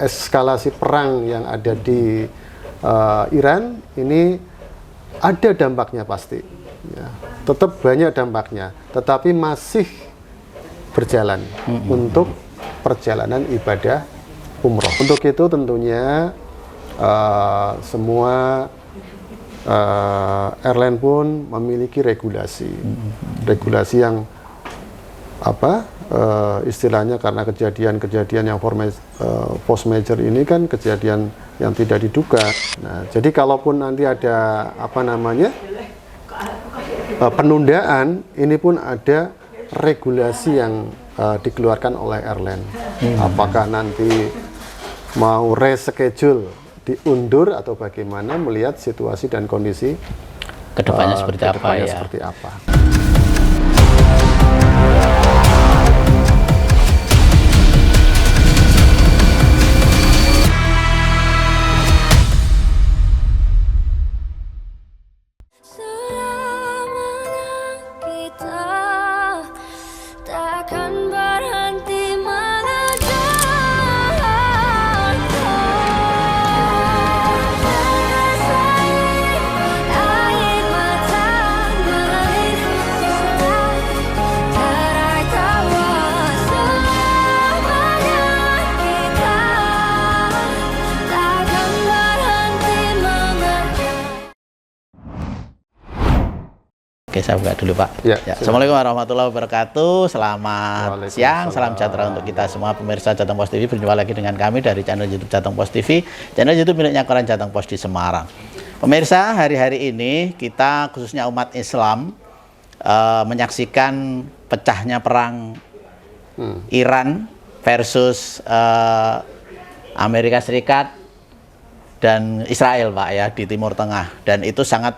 eskalasi perang yang ada di Iran ini ada dampaknya pasti, ya. Tetap banyak dampaknya, tetapi masih berjalan untuk perjalanan ibadah umroh. Untuk itu tentunya semua airline pun memiliki regulasi yang istilahnya, karena kejadian-kejadian yang force major ini kan kejadian yang tidak diduga. Nah, jadi kalaupun nanti ada penundaan, ini pun ada regulasi yang dikeluarkan oleh airline. Apakah nanti mau reschedule, diundur atau bagaimana, melihat situasi dan kondisi kedepannya seperti seperti apa. Oke, saya buka dulu, Pak. Ya, Assalamualaikum warahmatullahi wabarakatuh. Selamat siang, salam sejahtera untuk kita semua pemirsa Jateng Post TV. Berjumpa lagi dengan kami dari channel YouTube Jateng Post TV, channel YouTube miliknya Koran Jateng Post di Semarang. Pemirsa, hari-hari ini kita khususnya umat Islam menyaksikan pecahnya perang Iran versus Amerika Serikat dan Israel, Pak, ya, di Timur Tengah. Dan itu sangat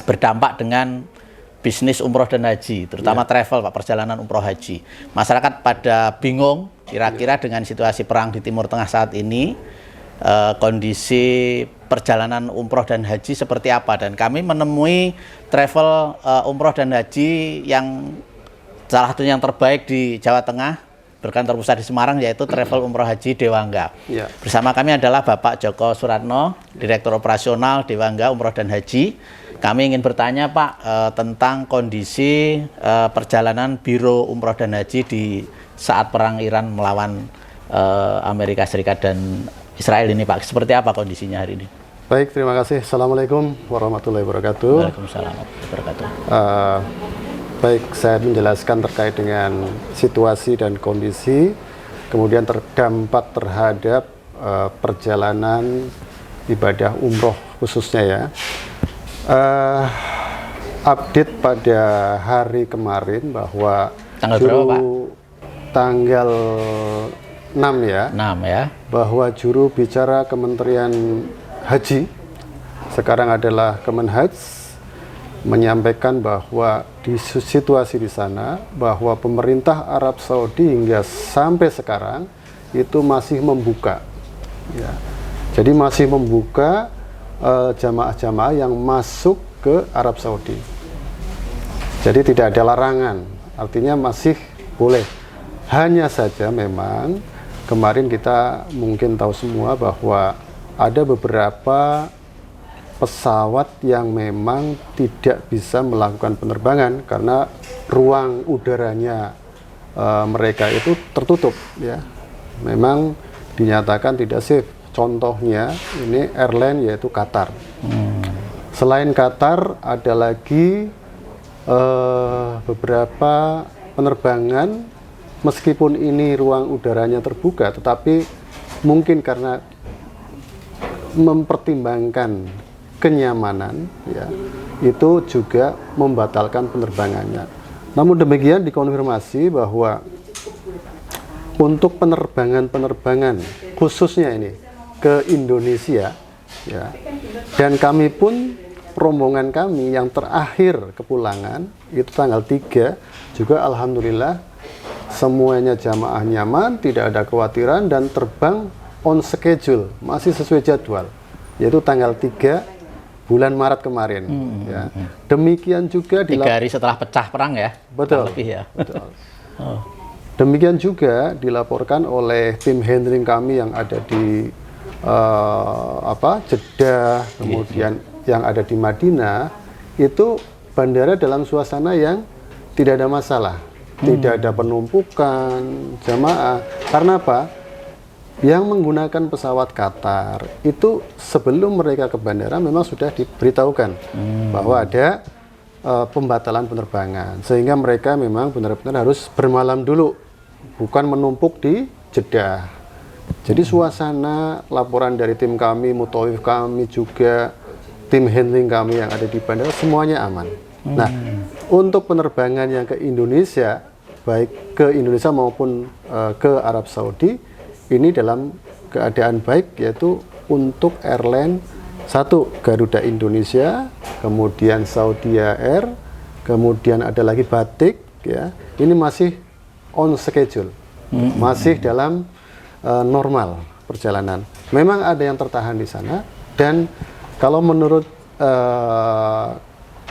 berdampak dengan bisnis umroh dan haji, terutama travel, Pak, perjalanan umroh haji. Masyarakat pada bingung kira-kira dengan situasi perang di Timur Tengah saat ini, kondisi perjalanan umroh dan haji seperti apa. Dan kami menemui travel umroh dan haji yang salah satu yang terbaik di Jawa Tengah, berkantor pusat di Semarang, yaitu Travel Umroh Haji Dewangga. Bersama kami adalah Bapak Joko Suratno, Direktur Operasional Dewangga Umroh dan Haji. Kami ingin bertanya, Pak, tentang kondisi perjalanan Biro Umroh dan Haji di saat perang Iran melawan Amerika Serikat dan Israel ini, Pak. Seperti apa kondisinya hari ini? Baik, terima kasih. Assalamualaikum warahmatullahi wabarakatuh. Waalaikumsalam warahmatullahi wabarakatuh. Baik, saya menjelaskan terkait dengan situasi dan kondisi, kemudian terdampak terhadap perjalanan ibadah umroh khususnya, ya. Update pada hari kemarin bahwa tanggal berapa, Pak? Tanggal 6, ya. 6, ya. Bahwa juru bicara Kementerian Haji, sekarang adalah Kemenhaj, menyampaikan bahwa di situasi di sana, bahwa pemerintah Arab Saudi hingga sampai sekarang itu masih membuka, ya. Jadi masih membuka jamaah-jamaah yang masuk ke Arab Saudi. Jadi tidak ada larangan, artinya masih boleh. Hanya saja memang kemarin kita mungkin tahu semua bahwa ada beberapa pesawat yang memang tidak bisa melakukan penerbangan karena ruang udaranya mereka itu tertutup, ya. Memang dinyatakan tidak safe. Contohnya ini airline yaitu Qatar. Selain Qatar ada lagi beberapa penerbangan, meskipun ini ruang udaranya terbuka, tetapi mungkin karena mempertimbangkan kenyamanan, ya, itu juga membatalkan penerbangannya. Namun demikian dikonfirmasi bahwa untuk penerbangan khususnya ini ke Indonesia, ya, dan kami pun rombongan kami yang terakhir kepulangan itu tanggal 3 juga alhamdulillah semuanya jamaah nyaman, tidak ada kekhawatiran dan terbang on schedule, masih sesuai jadwal, yaitu tanggal 3 bulan Maret kemarin. Ya. Demikian juga 3 hari setelah pecah perang, ya? Betul. Lebih, ya? Betul. Demikian juga dilaporkan oleh tim handling kami yang ada di Jeddah, kemudian yang ada di Madinah, itu bandara dalam suasana yang tidak ada masalah, tidak ada penumpukan jamaah. Karena apa? Yang menggunakan pesawat Qatar itu sebelum mereka ke bandara memang sudah diberitahukan bahwa ada pembatalan penerbangan, sehingga mereka memang benar-benar harus bermalam dulu, bukan menumpuk di Jeddah. Jadi suasana laporan dari tim kami, mutawif kami juga, tim handling kami yang ada di bandara semuanya aman. Nah, untuk penerbangan yang ke Indonesia, baik ke Indonesia maupun ke Arab Saudi, ini dalam keadaan baik, yaitu untuk airline satu Garuda Indonesia, kemudian Saudi Air, kemudian ada lagi Batik, ya. Ini masih on schedule, masih dalam normal perjalanan. Memang ada yang tertahan di sana, dan kalau menurut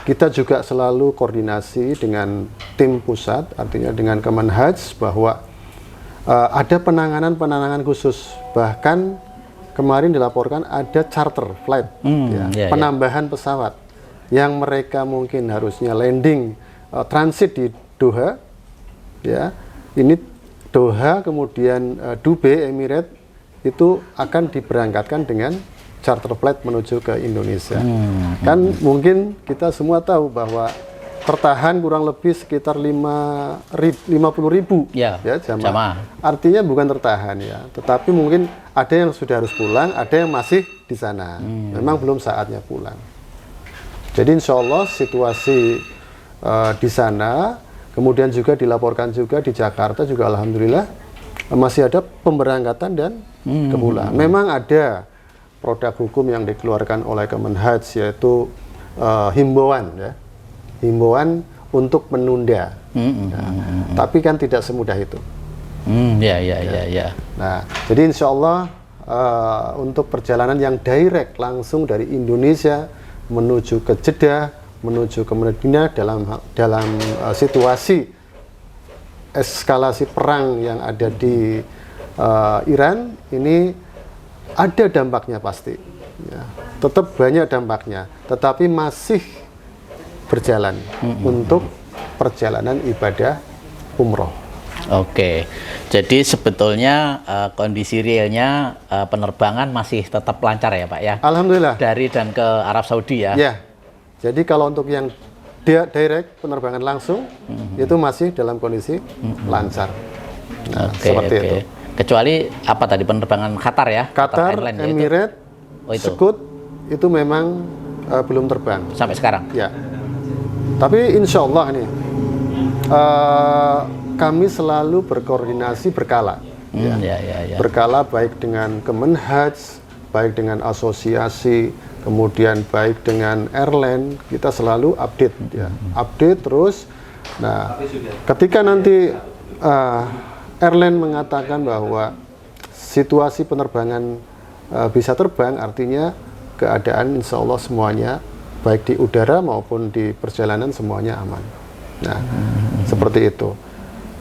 kita juga selalu koordinasi dengan tim pusat, artinya dengan Kemenhaj, bahwa ada penanganan khusus. Bahkan kemarin dilaporkan ada charter flight, penambahan pesawat yang mereka mungkin harusnya landing transit di Doha, ya. Ini Doha, kemudian Dubai Emirates itu akan diberangkatkan dengan charter flight menuju ke Indonesia. Kan mungkin kita semua tahu bahwa tertahan kurang lebih sekitar 50.000 ya jamaah. Artinya bukan tertahan ya, tetapi mungkin ada yang sudah harus pulang, ada yang masih di sana. Memang belum saatnya pulang. Jadi insya Allah situasi di sana, kemudian juga dilaporkan juga di Jakarta juga alhamdulillah masih ada pemberangkatan dan kepulangan. Memang ada produk hukum yang dikeluarkan oleh Kemenhaj, yaitu himbauan ya. Himbauan untuk menunda, tapi kan tidak semudah itu. Nah, jadi insya Allah untuk perjalanan yang direct langsung dari Indonesia menuju ke Jeddah, menuju ke Madinah dalam situasi eskalasi perang yang ada di Iran ini ada dampaknya pasti. Ya, tetap banyak dampaknya, tetapi masih berjalan untuk perjalanan ibadah umroh. Oke, jadi sebetulnya kondisi realnya penerbangan masih tetap lancar ya Pak ya? Alhamdulillah. Dari dan ke Arab Saudi ya? Ya, jadi kalau untuk yang direct penerbangan langsung itu masih dalam kondisi lancar. Nah, seperti itu. Kecuali apa tadi, penerbangan Qatar ya? Qatar, Emirates, Scoot itu memang belum terbang sampai sekarang. Ya. Tapi insya Allah nih kami selalu berkoordinasi berkala, berkala baik dengan Kemenhaj, baik dengan asosiasi, kemudian baik dengan airline, kita selalu update, ya, update terus. Nah, ketika nanti airline mengatakan bahwa situasi penerbangan bisa terbang, artinya keadaan insya Allah semuanya baik di udara maupun di perjalanan semuanya aman. Nah, seperti itu.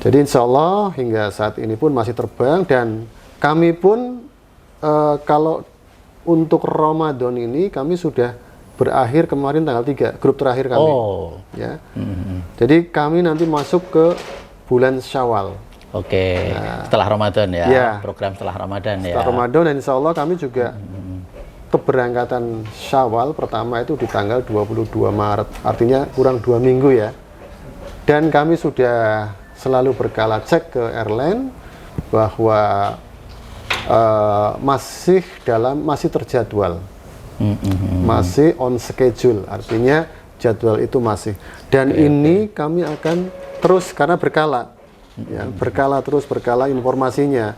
Jadi insya Allah hingga saat ini pun masih terbang, dan kami pun kalau untuk Ramadan ini kami sudah berakhir kemarin tanggal 3, grup terakhir kami. Ya. Jadi kami nanti masuk ke bulan Syawal. Oke, setelah Ramadan ya, program setelah Ramadan ya. Setelah Ramadan, dan insya Allah kami juga keberangkatan Syawal pertama itu di tanggal 22 Maret, artinya kurang 2 minggu ya. Dan kami sudah selalu berkala cek ke airline bahwa masih terjadwal, masih on schedule, artinya jadwal itu masih. Dan ini kami akan terus, karena berkala, ya, berkala informasinya.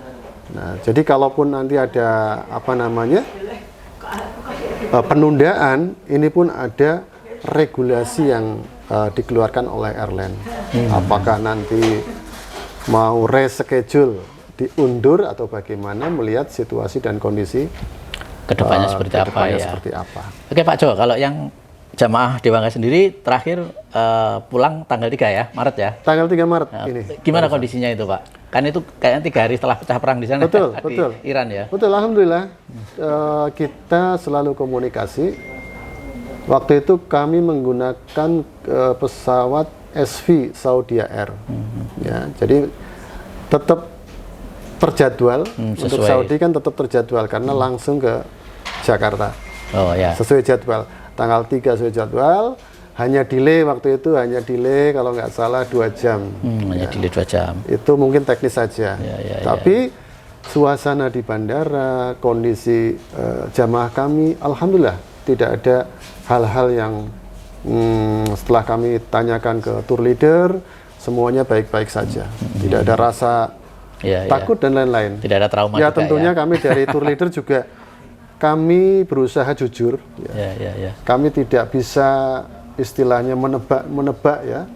Nah, jadi kalaupun nanti ada penundaan, ini pun ada regulasi yang dikeluarkan oleh airline. Apakah nanti mau reschedule, diundur atau bagaimana, melihat situasi dan kondisi kedepannya seperti apa. Oke Pak Jo, kalau yang jamaah di Bangka sendiri terakhir pulang tanggal 3 ya, Maret ya? Tanggal 3 Maret ini. Gimana kondisinya itu Pak? Kan itu kayaknya 3 hari setelah pecah perang di sana. Betul, di betul. Iran ya. Betul, alhamdulillah. Kita selalu komunikasi. Waktu itu kami menggunakan pesawat SV Saudi Air. Ya, jadi tetap terjadwal. Untuk Saudi kan tetap terjadwal karena langsung ke Jakarta. Oh ya. Sesuai jadwal. Tanggal 3 sesuai jadwal. Hanya delay waktu itu, hanya delay kalau nggak salah 2 jam. Hanya delay 2 jam. Itu mungkin teknis saja. Tapi suasana di bandara, kondisi jamaah kami, alhamdulillah tidak ada hal-hal yang setelah kami tanyakan ke tour leader, semuanya baik-baik saja. Tidak ada rasa takut dan lain-lain. Tidak ada trauma ya juga, tentunya kami dari tour leader juga kami berusaha jujur. Kami tidak bisa istilahnya menebak ya,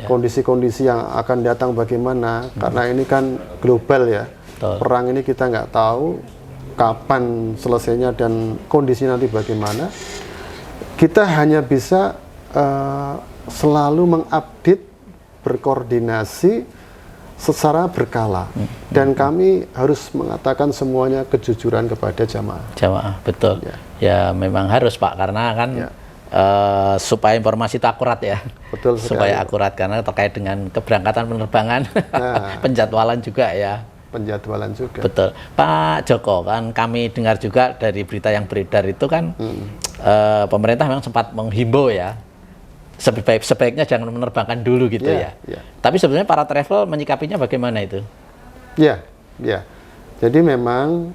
kondisi-kondisi yang akan datang bagaimana, karena ini kan global ya. Betul. Perang ini kita nggak tahu kapan selesainya dan kondisi nanti bagaimana. Kita hanya bisa selalu mengupdate, berkoordinasi secara berkala, dan kami harus mengatakan semuanya kejujuran kepada jamaah. Jamaah, betul. Ya memang harus Pak, karena kan supaya informasi itu akurat ya. Betul sekali. Supaya akurat, karena terkait dengan keberangkatan penerbangan, penjadwalan juga ya. Penjadwalan juga. Betul. Pak Joko, kan kami dengar juga dari berita yang beredar itu kan pemerintah memang sempat menghimbau ya, sebaiknya jangan menerbangkan dulu gitu ya. Tapi sebenarnya para travel menyikapinya bagaimana itu? Ya. Jadi memang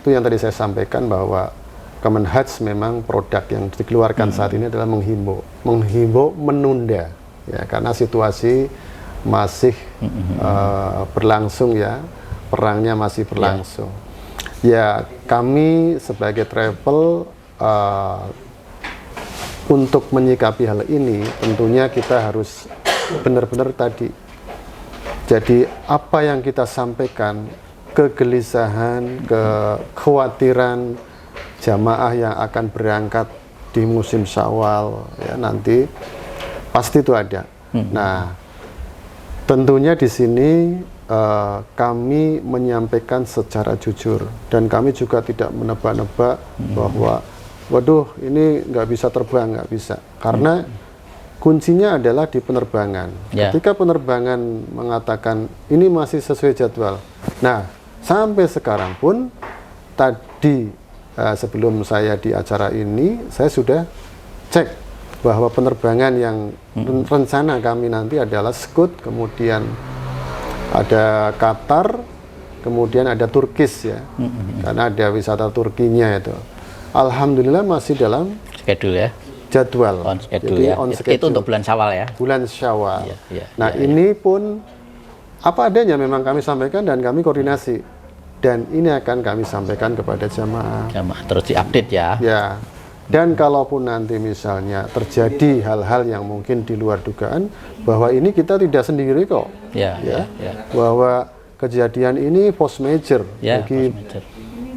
itu yang tadi saya sampaikan bahwa Kemenhaj memang produk yang dikeluarkan saat ini adalah menghimbau menunda ya, karena situasi masih berlangsung ya, perangnya masih berlangsung. Ya kami sebagai travel untuk menyikapi hal ini tentunya kita harus benar-benar tadi. Jadi apa yang kita sampaikan, kegelisahan, kekhawatiran jamaah yang akan berangkat di musim Syawal ya, nanti pasti itu ada. Nah, tentunya di sini kami menyampaikan secara jujur, dan kami juga tidak menebak-nebak bahwa waduh ini nggak bisa terbang, nggak bisa, karena kuncinya adalah di penerbangan. Ketika penerbangan mengatakan ini masih sesuai jadwal, nah sampai sekarang pun tadi sebelum saya di acara ini, saya sudah cek bahwa penerbangan yang rencana kami nanti adalah Scoot, kemudian ada Qatar, kemudian ada Turkish ya, karena ada wisata Turkinya itu. Alhamdulillah masih dalam schedule ya, jadwal. On schedule. Jadi, on schedule. Itu untuk bulan Syawal ya. Bulan Syawal. Ini pun apa adanya memang kami sampaikan dan kami koordinasi. Dan ini akan kami sampaikan kepada jamaah. Terus diupdate ya. Ya. Dan kalaupun nanti misalnya terjadi hal-hal yang mungkin di luar dugaan, bahwa ini kita tidak sendiri kok. Bahwa kejadian ini force major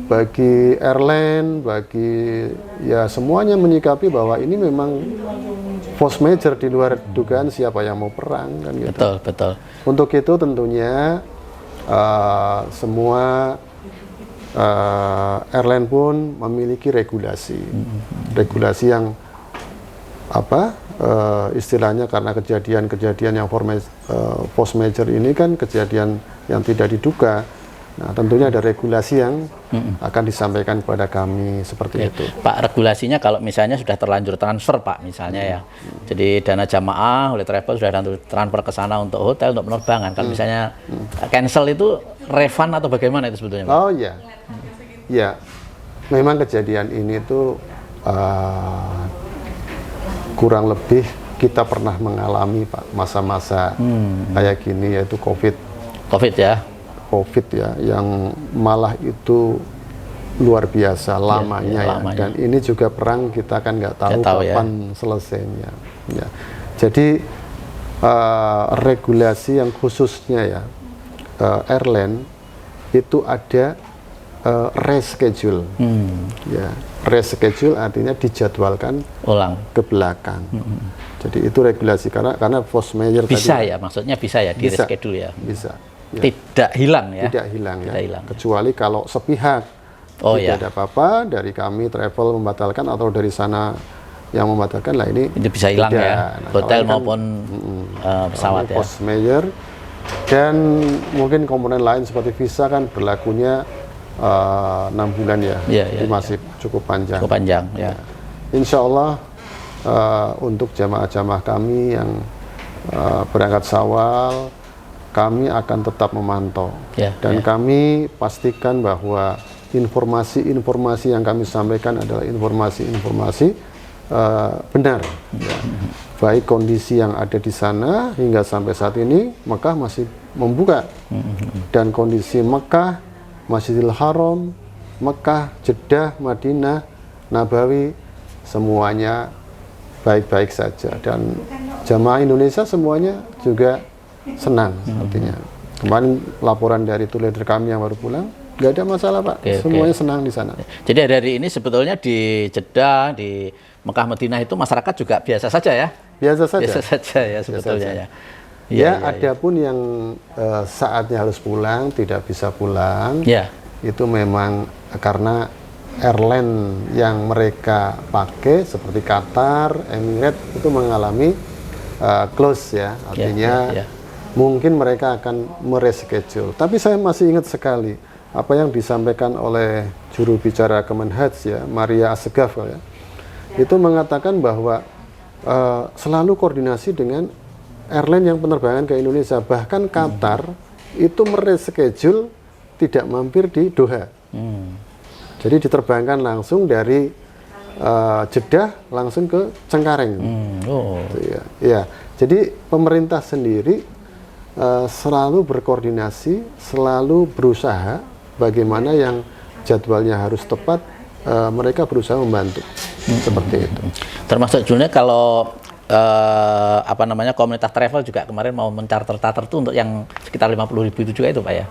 bagi airline, bagi ya semuanya menyikapi bahwa ini memang force major di luar dugaan siapa yang mau perang kan gitu. Betul. Untuk itu tentunya semua airline pun memiliki regulasi yang istilahnya, karena kejadian yang force major ini kan kejadian yang tidak diduga. Nah, tentunya ada regulasi yang akan disampaikan kepada kami seperti itu. Pak, regulasinya kalau misalnya sudah terlanjur transfer Pak, misalnya ya. Jadi dana jamaah oleh travel sudah transfer ke sana untuk hotel, untuk penerbangan. Kalau misalnya cancel itu refund atau bagaimana itu sebetulnya Pak? Oh iya. Ya, memang kejadian ini tuh kurang lebih kita pernah mengalami Pak, masa-masa kayak gini, yaitu COVID ya, yang malah itu luar biasa lamanya. Dan ini juga perang, kita kan nggak tahu kapan selesainya. Ya. Jadi regulasi yang khususnya ya airline itu ada reschedule. Ya, reschedule artinya dijadwalkan ulang ke belakang. Jadi itu regulasi, karena force major bisa tadi, ya, maksudnya bisa ya di reschedule ya. Bisa. tidak hilang ya. Tidak hilang ya. Tidak hilang. Kecuali kalau sepihak tidak ada apa-apa dari kami travel membatalkan atau dari sana yang membatalkan, lah ini itu bisa hilang tidak. ya. Nah, Hotel kan, maupun pesawat ya. Force majeure, dan mungkin komponen lain seperti visa kan berlakunya 6 bulan ya. Jadi masih cukup panjang. Cukup panjang ya. Insya Allah untuk jamaah-jamaah kami yang berangkat Syawal, kami akan tetap memantau dan kami pastikan bahwa informasi-informasi yang kami sampaikan adalah informasi-informasi benar. Baik kondisi yang ada di sana hingga sampai saat ini Mekah masih membuka, dan kondisi Mekah, Masjidil Haram, Mekah, Jeddah, Madinah, Nabawi semuanya baik-baik saja, dan jamaah Indonesia semuanya juga senang. Artinya kemarin laporan dari tour leader kami yang baru pulang, nggak ada masalah Pak, semuanya senang di sana. Jadi hari ini sebetulnya di Jeddah, di Mekah, Madinah itu masyarakat juga biasa saja ya? Biasa saja. Biasa saja ya sebetulnya ya. Ya, ada pun yang saatnya harus pulang, tidak bisa pulang, itu memang karena airline yang mereka pakai seperti Qatar, Emirates itu mengalami close ya, artinya mungkin mereka akan mereschedule. Tapi saya masih ingat sekali apa yang disampaikan oleh juru bicara Kemenhaj ya, Maria Assegaf ya, itu mengatakan bahwa selalu koordinasi dengan airline yang penerbangan ke Indonesia. Bahkan Qatar itu mereschedule tidak mampir di Doha. Jadi diterbangkan langsung dari Jeddah langsung ke Cengkareng. Ya. Jadi pemerintah sendiri selalu berkoordinasi, selalu berusaha bagaimana yang jadwalnya harus tepat, mereka berusaha membantu. Seperti itu. Termasuk judulnya kalau komunitas travel juga kemarin mau mencarter itu untuk yang sekitar 50.000 itu juga itu Pak ya?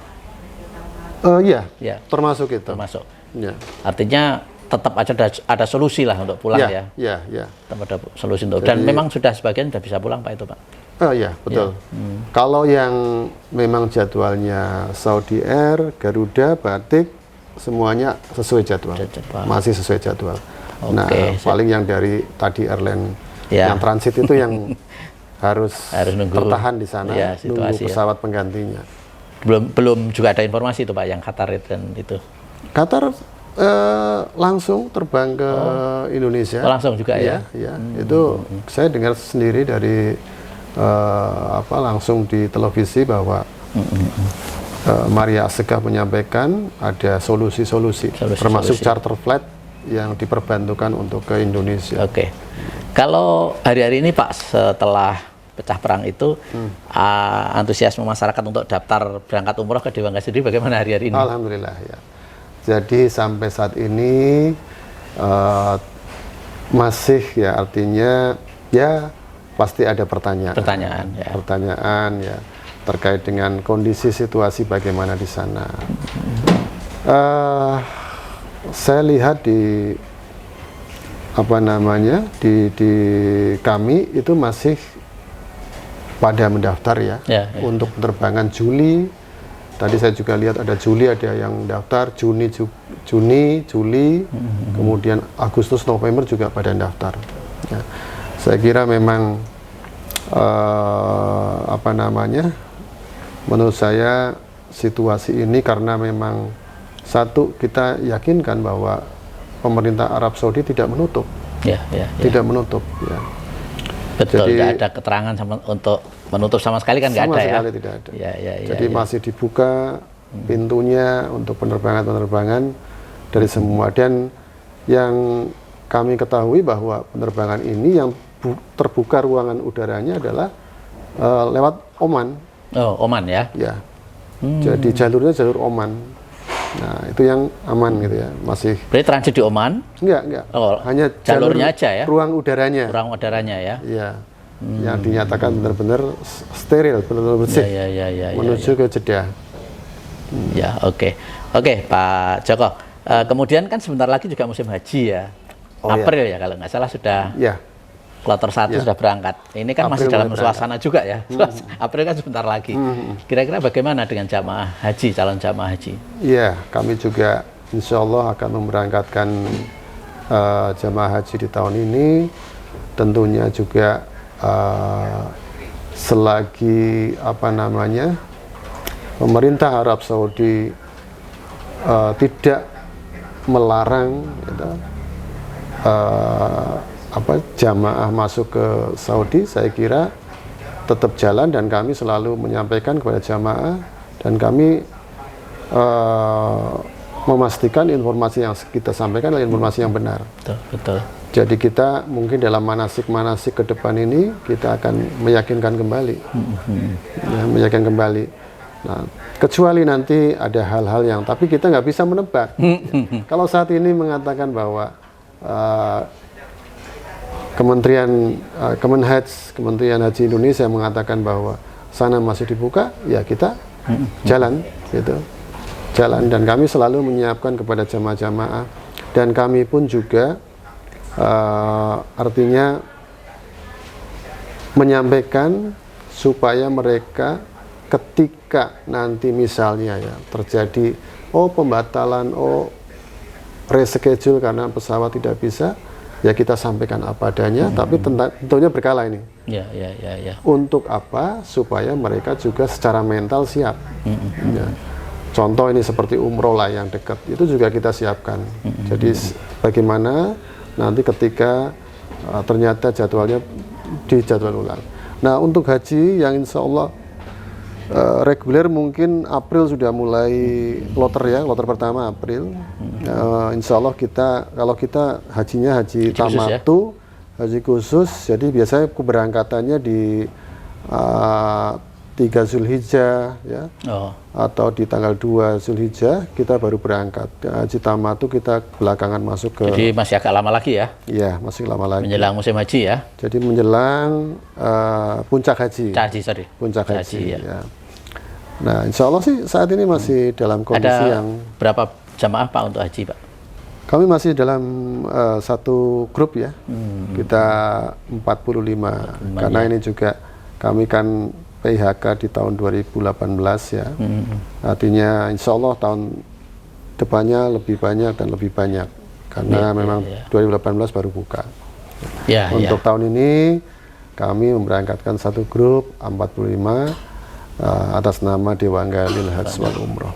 Iya, termasuk itu. Termasuk. Ya. Artinya tetap ada solusi lah untuk pulang ya. Iya. Tetap ada solusi untuk. Dan memang sudah sebagian sudah bisa pulang Pak itu Pak. Oh iya, betul. Kalau yang memang jadwalnya Saudi Air, Garuda, Batik, semuanya sesuai jadwal. Masih sesuai jadwal. Nah, paling yang dari tadi airline yang transit itu yang harus nunggu, tertahan di sana, nunggu pesawat penggantinya. Belum juga ada informasi itu Pak yang Qatar dan itu. Qatar langsung terbang ke Indonesia. Langsung juga ya? Iya. Itu saya dengar sendiri dari langsung di televisi bahwa Maria Assegaf menyampaikan ada solusi-solusi, termasuk charter flight yang diperbantukan untuk ke Indonesia. Oke. Kalau hari-hari ini Pak, setelah pecah perang itu, antusiasme masyarakat untuk daftar berangkat umroh ke Dewan Sendiri bagaimana hari-hari ini? Alhamdulillah ya. Jadi sampai saat ini masih ya, artinya ya pasti ada pertanyaan ya terkait dengan kondisi situasi bagaimana di sana. Saya lihat di di kami itu masih pada mendaftar ya. Untuk penerbangan Juli. Tadi saya juga lihat ada Juli, ada yang daftar Juni, Juli, kemudian Agustus, November juga pada daftar. Ya. Saya kira memang menurut saya situasi ini karena memang satu, kita yakinkan bahwa pemerintah Arab Saudi tidak menutup, tidak menutup. Ya. Betul, tidak ada keterangan untuk menutup sama sekali kan, nggak ada ya? Sama sekali tidak ada. Jadi masih dibuka pintunya untuk penerbangan-penerbangan dari semua. Dan yang kami ketahui bahwa penerbangan ini yang terbuka ruangan udaranya adalah lewat Oman. Oh, Oman ya? Ya. Jadi jalurnya jalur Oman. Nah, itu yang aman gitu ya, masih. Berarti transit di Oman? Enggak. Oh, hanya jalurnya aja ya? Ruang udaranya. Ruang udaranya ya? Iya. Yang dinyatakan benar-benar steril, benar-benar bersih. Menuju ke Jeddah. Ya, oke. Oke, Pak Joko. Kemudian kan sebentar lagi juga musim haji ya. April ya kalau nggak salah sudah. Ya. Kloter 1 sudah berangkat. Ini kan masih April dalam mulai suasana juga ya. April kan sebentar lagi. Kira-kira bagaimana dengan jamaah haji, calon jamaah haji? Iya, kami juga insya Allah akan memberangkatkan jamaah haji di tahun ini. Tentunya juga selagi pemerintah Arab Saudi tidak melarang gitu, jamaah masuk ke Saudi, saya kira tetap jalan, dan kami selalu menyampaikan kepada jamaah, dan kami memastikan informasi yang kita sampaikan adalah informasi yang benar. Betul. Jadi kita mungkin dalam manasik-manasik ke depan ini kita akan meyakinkan kembali, meyakinkan kembali. Nah, kecuali nanti ada hal-hal yang, tapi kita nggak bisa menebak. Kalau saat ini mengatakan bahwa Kementerian Haji Indonesia mengatakan bahwa sana masih dibuka, ya kita jalan, gitu, jalan. Dan kami selalu menyiapkan kepada jamaah-jamaah, dan kami pun juga artinya menyampaikan supaya mereka ketika nanti misalnya ya terjadi pembatalan, reschedule karena pesawat tidak bisa, ya kita sampaikan apa adanya, tapi tentunya berkala ini. Ya. Untuk apa? Supaya mereka juga secara mental siap. Ya. Contoh ini seperti umroh lah yang dekat, itu juga kita siapkan. Jadi bagaimana nanti ketika ternyata jadwalnya dijadwal ulang. Nah, untuk haji yang insya Allah reguler mungkin April sudah mulai kloter pertama April. Insya Allah kalau kita hajinya haji tamatu, haji khusus, jadi biasanya keberangkatannya di 3 Zulhijjah ya, atau di tanggal 2 Zulhijjah kita baru berangkat. Haji tamatu kita belakangan masuk ke. Jadi masih agak lama lagi ya? Iya, masih lama lagi. Menjelang musim haji ya? Jadi menjelang puncak haji. Puncak haji. Ya. Nah, insya Allah sih saat ini masih dalam kondisi yang. Berapa jamaah Pak untuk haji Pak? Kami masih dalam satu grup ya. Kita 45. Karena ini juga kami kan PHK di tahun 2018 ya. Artinya insya Allah tahun depannya lebih banyak dan lebih banyak. Karena memang 2018 baru buka. Untuk tahun ini kami memberangkatkan satu grup 45 atas nama Dewan Galil Haji wal Umroh.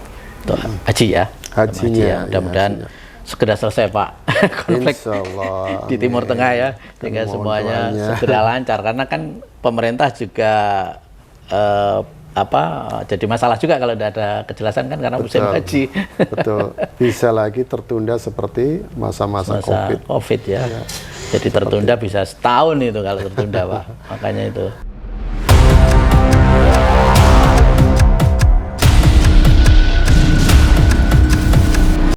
Haji ya? Hajinya. Mudah-mudahan segera selesai Pak konflik di Timur Tengah ya, sehingga semuanya segera lancar. Karena kan pemerintah juga jadi masalah juga kalau tidak ada kejelasan kan, karena musim haji. Betul. Bisa lagi tertunda seperti masa-masa COVID ya. Jadi tertunda bisa setahun itu kalau tertunda Pak. Makanya itu.